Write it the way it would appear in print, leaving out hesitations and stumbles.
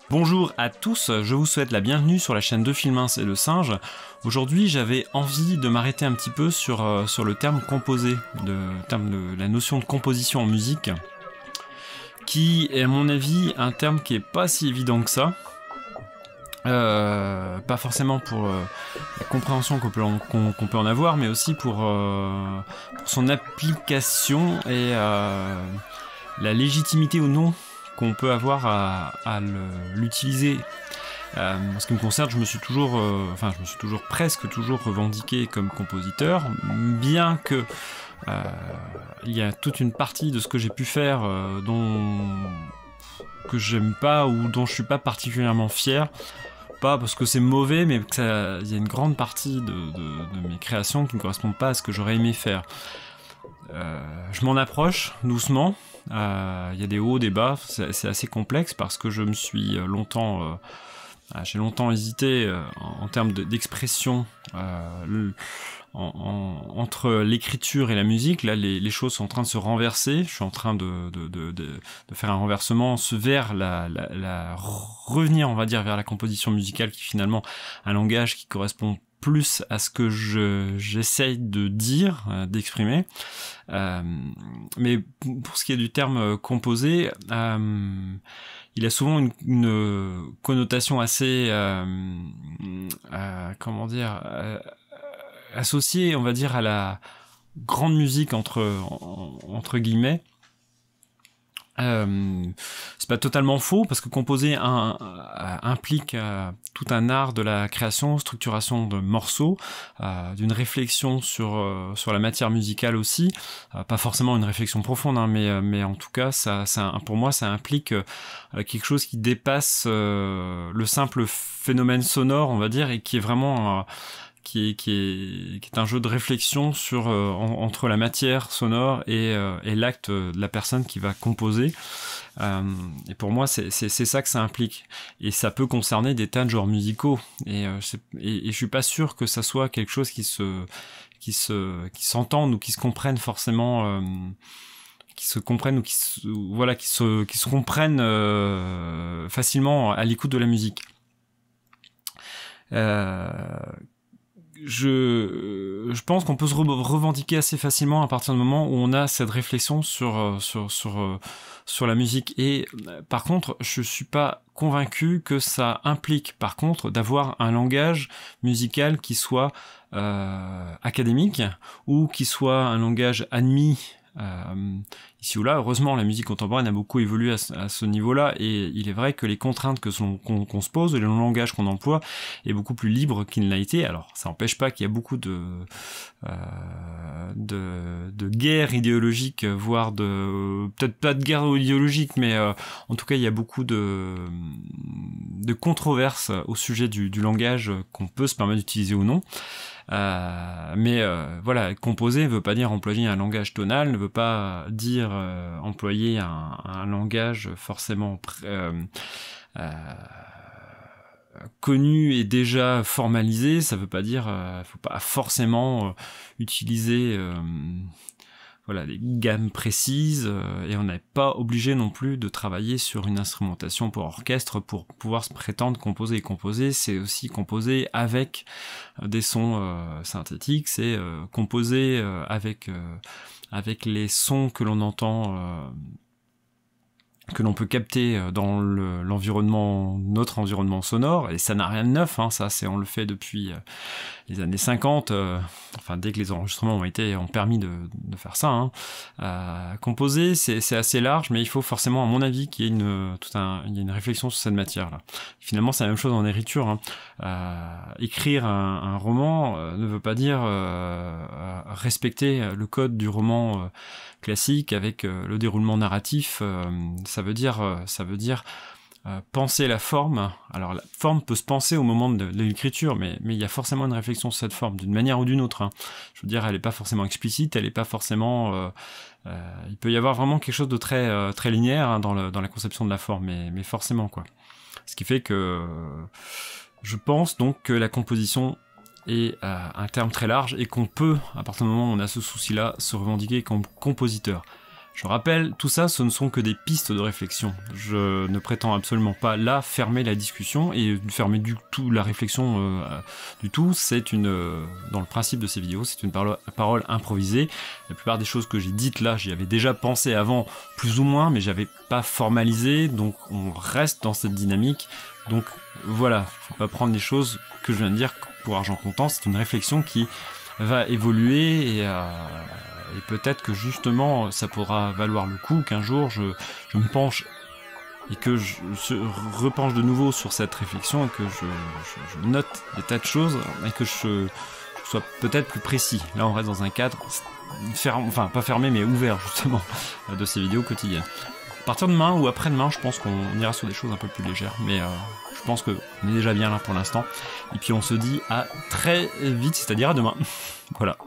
Bonjour à tous, je vous souhaite la bienvenue sur la chaîne de Filmin et le Singe. Aujourd'hui, j'avais envie de m'arrêter un petit peu sur le terme composé, la notion de composition en musique, qui est à mon avis un terme qui est pas si évident que ça. Pas forcément pour la compréhension qu'on peut en avoir, mais aussi pour son application et la légitimité ou non qu'on peut avoir à l'utiliser. En ce qui me concerne, je me suis toujours presque toujours revendiqué comme compositeur, bien que il y a toute une partie de ce que j'ai pu faire que j'aime pas ou dont je suis pas particulièrement fier. Pas parce que c'est mauvais, mais qu'il y a une grande partie de mes créations qui ne correspondent pas à ce que j'aurais aimé faire. Je m'en approche doucement. Il y a des hauts, des bas. C'est assez complexe parce que je me suis j'ai longtemps hésité en termes d'expression entre l'écriture et la musique. Là, les choses sont en train de se renverser. Je suis en train de faire un renversement vers revenir, on va dire, vers la composition musicale, qui est finalement un langage qui correspond plus à ce que j'essaye de dire, d'exprimer. Mais pour ce qui est du terme composé, il a souvent une connotation assez, comment dire, associée, on va dire, à la grande musique entre guillemets. C'est pas totalement faux, parce que composer implique tout un art de la création, structuration de morceaux, d'une réflexion sur la matière musicale aussi, pas forcément une réflexion profonde, hein, mais en tout cas pour moi ça implique quelque chose qui dépasse le simple phénomène sonore, on va dire, et qui est vraiment qui est un jeu de réflexion sur entre la matière sonore et l'acte de la personne qui va composer. Et pour moi, c'est ça que ça implique. Et ça peut concerner des tas de genres musicaux. Et je suis pas sûr que ça soit quelque chose qui s'entende ou qui se comprenne forcément. Qui se comprennent ou qui se comprennent facilement à l'écoute de la musique. Je pense qu'on peut se revendiquer assez facilement à partir du moment où on a cette réflexion sur la musique. Et par contre, je suis pas convaincu que ça implique, par contre, d'avoir un langage musical qui soit académique ou qui soit un langage admis. Ici ou là, heureusement, la musique contemporaine a beaucoup évolué à ce niveau-là, et il est vrai que les contraintes qu'on se pose, et le langage qu'on emploie est beaucoup plus libre qu'il ne l'a été. Alors, ça n'empêche pas qu'il y a beaucoup de guerres idéologiques, voire peut-être pas de guerre idéologique, mais en tout cas, il y a beaucoup de controverses au sujet du langage qu'on peut se permettre d'utiliser ou non. Voilà, composer ne veut pas dire employer un langage tonal, ne veut pas dire employer un langage forcément connu et déjà formalisé. Ça veut pas dire faut pas forcément utiliser des gammes précises, et on n'est pas obligé non plus de travailler sur une instrumentation pour orchestre pour pouvoir se prétendre composer. Et composer, c'est aussi composer avec des sons synthétiques, c'est composer avec les sons que l'on entend, que l'on peut capter dans notre environnement sonore. Et ça n'a rien de neuf, hein, on le fait depuis les années 50, dès que les enregistrements ont permis de faire ça, hein. Composer, c'est assez large, mais il faut forcément, à mon avis, qu'il y ait une réflexion sur cette matière-là. Finalement, c'est la même chose en écriture, hein. Écrire un roman ne veut pas dire respecter le code du roman classique avec le déroulement narratif. Ça veut dire penser la forme. Alors la forme peut se penser au moment de l'écriture, mais il y a forcément une réflexion sur cette forme, d'une manière ou d'une autre, hein. Je veux dire, elle n'est pas forcément explicite, elle n'est pas forcément... il peut y avoir vraiment quelque chose de très, très linéaire, hein, dans la conception de la forme, mais forcément, quoi. Ce qui fait que je pense donc que la composition est un terme très large, et qu'on peut, à partir du moment où on a ce souci-là, se revendiquer comme compositeur. Je rappelle, tout ça, ce ne sont que des pistes de réflexion. Je ne prétends absolument pas là fermer la discussion et fermer du tout la réflexion du tout. C'est dans le principe de ces vidéos, c'est une parole improvisée. La plupart des choses que j'ai dites là, j'y avais déjà pensé avant, plus ou moins, mais j'avais pas formalisé. Donc on reste dans cette dynamique. Donc voilà, faut pas prendre les choses que je viens de dire pour argent comptant. C'est une réflexion qui va évoluer et peut-être que justement ça pourra valoir le coup qu'un jour je me penche et que je repenche de nouveau sur cette réflexion et que je note des tas de choses et que je sois peut-être plus précis. Là on reste dans un cadre enfin pas fermé mais ouvert justement de ces vidéos quotidiennes. À partir de demain ou après-demain, je pense qu'on ira sur des choses un peu plus légères, mais je pense qu'on est déjà bien là pour l'instant. Et puis on se dit à très vite, c'est-à-dire à demain. Voilà.